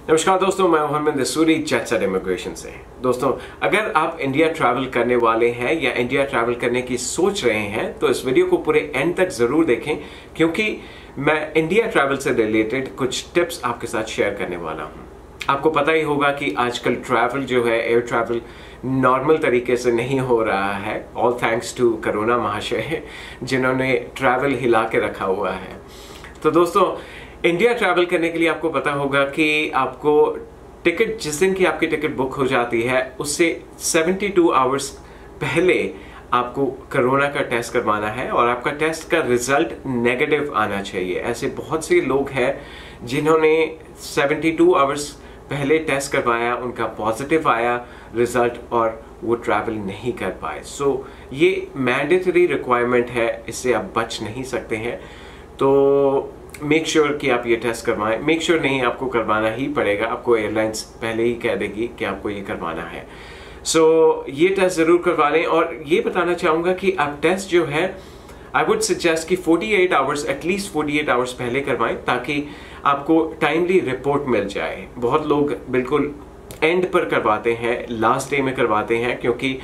नमस्कार दोस्तों, मैं मोहम्मद दसूरी चैटसेट इमिग्रेशन से। दोस्तों, अगर आप इंडिया ट्रैवल करने वाले हैं या इंडिया ट्रैवल करने की सोच रहे हैं तो इस वीडियो को पूरे एंड तक जरूर देखें, क्योंकि मैं इंडिया ट्रैवल से रिलेटेड कुछ टिप्स आपके साथ शेयर करने वाला हूं। आपको पता ही होगा कि आजकल ट्रैवल जो है, एयर ट्रैवल नॉर्मल तरीके से नहीं हो रहा है, ऑल थैंक्स टू कोरोना महाशय जिन्होंने ट्रैवल हिला के रखा हुआ है। तो दोस्तों, इंडिया ट्रैवल करने के लिए आपको पता होगा कि आपको टिकट, जिस दिन की आपकी टिकट बुक हो जाती है उससे 72 आवर्स पहले आपको कोरोना का टेस्ट करवाना है और आपका टेस्ट का रिजल्ट नेगेटिव आना चाहिए। ऐसे बहुत से लोग हैं जिन्होंने 72 आवर्स पहले टेस्ट करवाया, उनका पॉजिटिव आया रिजल्ट और वो ट्रैवल नहीं कर पाए। सो ये मैंडेटरी रिक्वायरमेंट है, इससे आप बच नहीं सकते हैं। तो मेक श्योर कि आप ये टेस्ट करवाएं। मेक श्योर नहीं, आपको करवाना ही पड़ेगा, आपको एयरलाइंस पहले ही कह देगी कि आपको ये करवाना है। सो ये टेस्ट जरूर करवा लें। और ये बताना चाहूंगा कि आप टेस्ट जो है, आई वुड सजेस्ट कि 48 आवर्स, एटलीस्ट 48 आवर्स पहले करवाएं, ताकि आपको टाइमली रिपोर्ट मिल जाए। बहुत लोग बिल्कुल एंड पर करवाते हैं, लास्ट डे में करवाते हैं, क्योंकि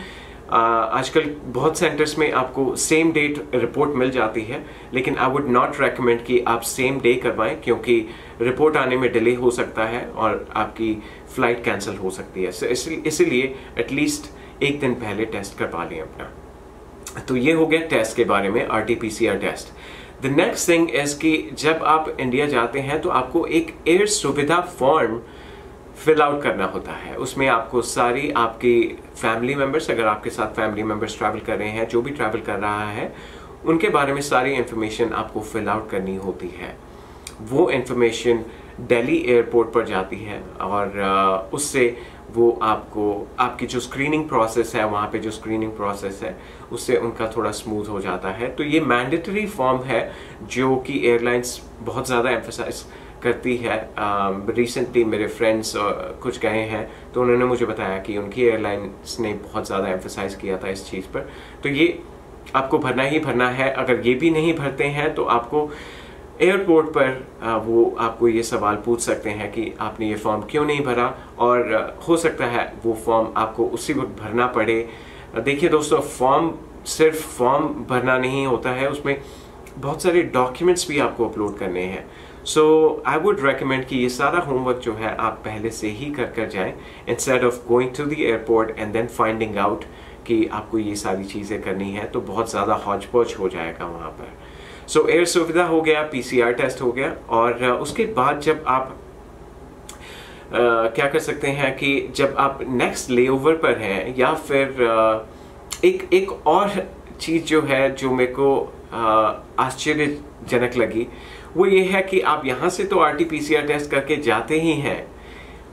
आजकल बहुत सेंटर्स में आपको सेम डेट रिपोर्ट मिल जाती है, लेकिन आई वुड नॉट रेकमेंड कि आप सेम डे करवाएं, क्योंकि रिपोर्ट आने में डिले हो सकता है और आपकी फ्लाइट कैंसिल हो सकती है। इसीलिए एटलीस्ट एक दिन पहले टेस्ट करवा लें अपना। तो ये हो गया टेस्ट के बारे में, RT-PCR test. The next thing is कि जब आप इंडिया जाते हैं तो आपको एक एयर सुविधा फॉर्म फिल आउट करना होता है। उसमें आपको सारी आपकी फैमिली मेंबर्स, अगर आपके साथ फैमिली मेंबर्स ट्रैवल कर रहे हैं, जो भी ट्रैवल कर रहा है, उनके बारे में सारी इंफॉर्मेशन आपको फिल आउट करनी होती है। वो इंफॉर्मेशन दिल्ली एयरपोर्ट पर जाती है और उससे वो आपको, आपकी जो स्क्रीनिंग प्रोसेस है, वहाँ पे जो स्क्रीनिंग प्रोसेस है, उससे उनका थोड़ा स्मूथ हो जाता है। तो ये मैंडेटरी फॉर्म है जो कि एयरलाइंस बहुत ज़्यादा एम्फसाइज करती है। रिसेंटली मेरे फ्रेंड्स कुछ गए हैं तो उन्होंने मुझे बताया कि उनकी एयरलाइंस ने बहुत ज़्यादा एम्फसाइज किया था इस चीज़ पर। तो ये आपको भरना ही भरना है। अगर ये भी नहीं भरते हैं तो आपको एयरपोर्ट पर वो आपको ये सवाल पूछ सकते हैं कि आपने ये फॉर्म क्यों नहीं भरा, और हो सकता है वो फॉर्म आपको उसी वक्त भरना पड़े। देखिए दोस्तों, फॉर्म सिर्फ फॉर्म भरना नहीं होता है, उसमें बहुत सारे डॉक्यूमेंट्स भी आपको अपलोड करने हैं। सो आई वुड रेकमेंड कि ये सारा होमवर्क जो है आप पहले से ही कर जाएं, instead of going to the airport and then finding out कि आपको ये सारी चीज़ें करनी है, तो बहुत ज़्यादा हौच पौच हो जाएगा वहाँ पर। सो एयर सुविधा हो गया, PCR टेस्ट हो गया, और उसके बाद जब आप क्या कर सकते हैं कि जब आप नेक्स्ट लेओवर पर हैं, या फिर एक और चीज़ जो है जो मेरे को आश्चर्यजनक लगी, वो ये है कि आप यहाँ से तो RT-PCR टेस्ट करके जाते ही हैं,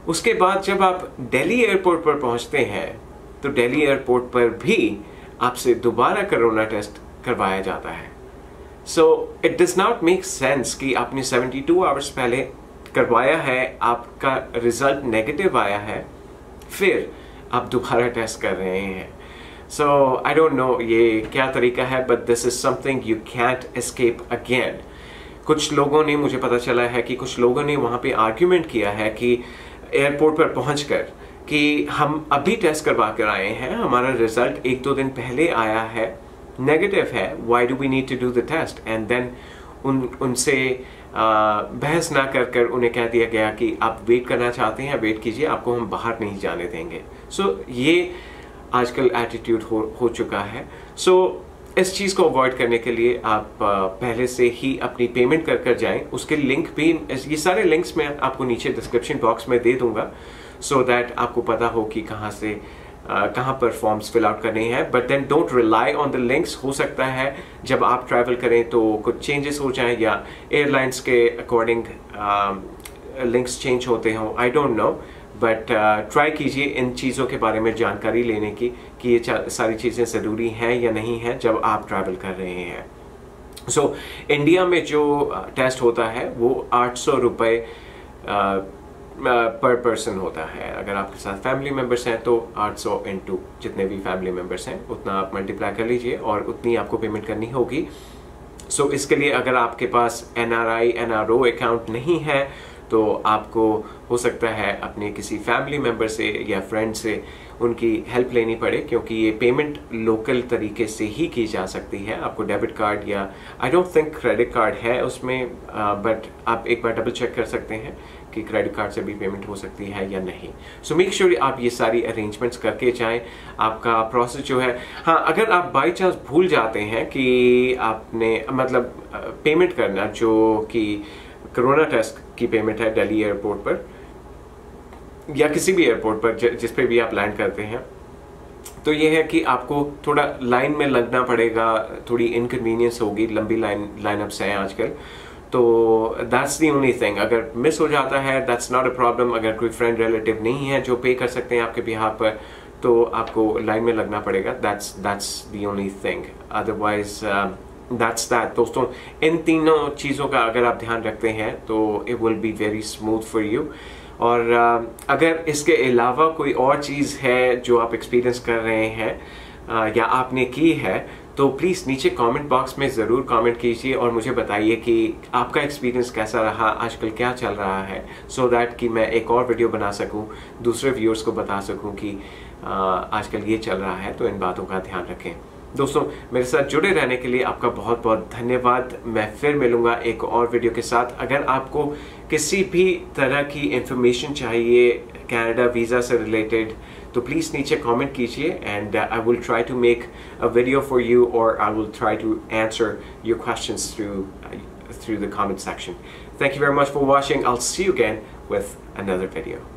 उसके बाद जब आप दिल्ली एयरपोर्ट पर पहुँचते हैं तो दिल्ली एयरपोर्ट पर भी आपसे दोबारा कोरोना टेस्ट करवाया जाता है। So it does not make sense कि आपने 72 आवर्स पहले करवाया है, आपका रिजल्ट नेगेटिव आया है, फिर आप दोबारा टेस्ट कर रहे हैं। सो आई डोंट नो ये क्या तरीका है, but this is something you can't escape again. कुछ लोगों ने, मुझे पता चला है कि कुछ लोगों ने वहाँ पे आर्ग्यूमेंट किया है कि एयरपोर्ट पर पहुंचकर कि हम अभी टेस्ट करवा कर आए हैं, हमारा रिजल्ट 1-2 दिन पहले आया है, नेगेटिव है, why do we need to do the test. And then उनसे बहस ना कर उन्हें कह दिया गया कि आप वेट करना चाहते हैं, वेट कीजिए, आपको हम बाहर नहीं जाने देंगे। सो ये आजकल एटीट्यूड हो चुका है। सो इस चीज़ को अवॉइड करने के लिए आप पहले से ही अपनी पेमेंट कर जाएं। उसके लिंक भी, ये सारे लिंक्स मैं आपको नीचे डिस्क्रिप्शन बॉक्स में दे दूंगा, सो दैट आपको पता हो कि कहाँ पर फॉर्म्स फिल आउट करने हैं। But then don't rely on the links. हो सकता है जब आप ट्रैवल करें तो कुछ चेंजेस हो जाएं, या एयरलाइंस के अकॉर्डिंग लिंक्स चेंज होते हों, I don't know. But try कीजिए इन चीज़ों के बारे में जानकारी लेने की कि ये सारी चीज़ें ज़रूरी हैं या नहीं हैं जब आप ट्रैवल कर रहे हैं। सो इंडिया में जो टेस्ट होता है वो 800 रुपये पर पर्सन होता है। अगर आपके साथ फैमिली मेम्बर्स हैं तो 800 इंटू जितने भी फैमिली मेम्बर्स हैं उतना आप मल्टीप्लाई कर लीजिए और उतनी आपको पेमेंट करनी होगी। सो इसके लिए अगर आपके पास NRI NRO अकाउंट नहीं है तो आपको हो सकता है अपने किसी फैमिली मेम्बर से या फ्रेंड से उनकी हेल्प लेनी पड़े, क्योंकि ये पेमेंट लोकल तरीके से ही की जा सकती है। आपको डेबिट कार्ड या I don't think credit card है उसमें, बट आप एक बार डबल चेक कर सकते हैं कि क्रेडिट कार्ड से भी पेमेंट हो सकती है या नहीं। सो मेक श्योर आप ये सारी अरेंजमेंट्स करके जाएं। आपका प्रोसेस जो है, हाँ, अगर आप बाई चांस भूल जाते हैं कि आपने मतलब पेमेंट करना, जो कि कोरोना टेस्ट की पेमेंट है दिल्ली एयरपोर्ट पर या किसी भी एयरपोर्ट पर जिस पे भी आप लैंड करते हैं, तो ये है कि आपको थोड़ा लाइन में लगना पड़ेगा, थोड़ी इनकन्वीनियंस होगी, लंबी लाइनअप्स हैं आजकल। तो दैट्स दी ओनली थिंग। अगर मिस हो जाता है दैट्स नॉट अ प्रॉब्लम। अगर कोई फ्रेंड रिलेटिव नहीं है जो पे कर सकते हैं आपके बिहाफ पर, तो आपको लाइन में लगना पड़ेगा। That's the only thing. Otherwise that's that. दोस्तों, इन तीनों चीज़ों का अगर आप ध्यान रखते हैं तो it will be very smooth for you. और अगर इसके अलावा कोई और चीज़ है जो आप एक्सपीरियंस कर रहे हैं या आपने की है, तो प्लीज़ नीचे कमेंट बॉक्स में ज़रूर कमेंट कीजिए और मुझे बताइए कि आपका एक्सपीरियंस कैसा रहा, आजकल क्या चल रहा है, सो दैट कि मैं एक और वीडियो बना सकूं, दूसरे व्यूअर्स को बता सकूं कि आजकल ये चल रहा है, तो इन बातों का ध्यान रखें। दोस्तों, मेरे साथ जुड़े रहने के लिए आपका बहुत बहुत धन्यवाद। मैं फिर मिलूंगा एक और वीडियो के साथ। अगर आपको किसी भी तरह की इंफॉर्मेशन चाहिए कनाडा वीज़ा से रिलेटेड, तो प्लीज़ नीचे कमेंट कीजिए and I will try to make a video for you, और I will try to answer your questions through the comment section. Thank you very much for watching. I'll see you again with another video.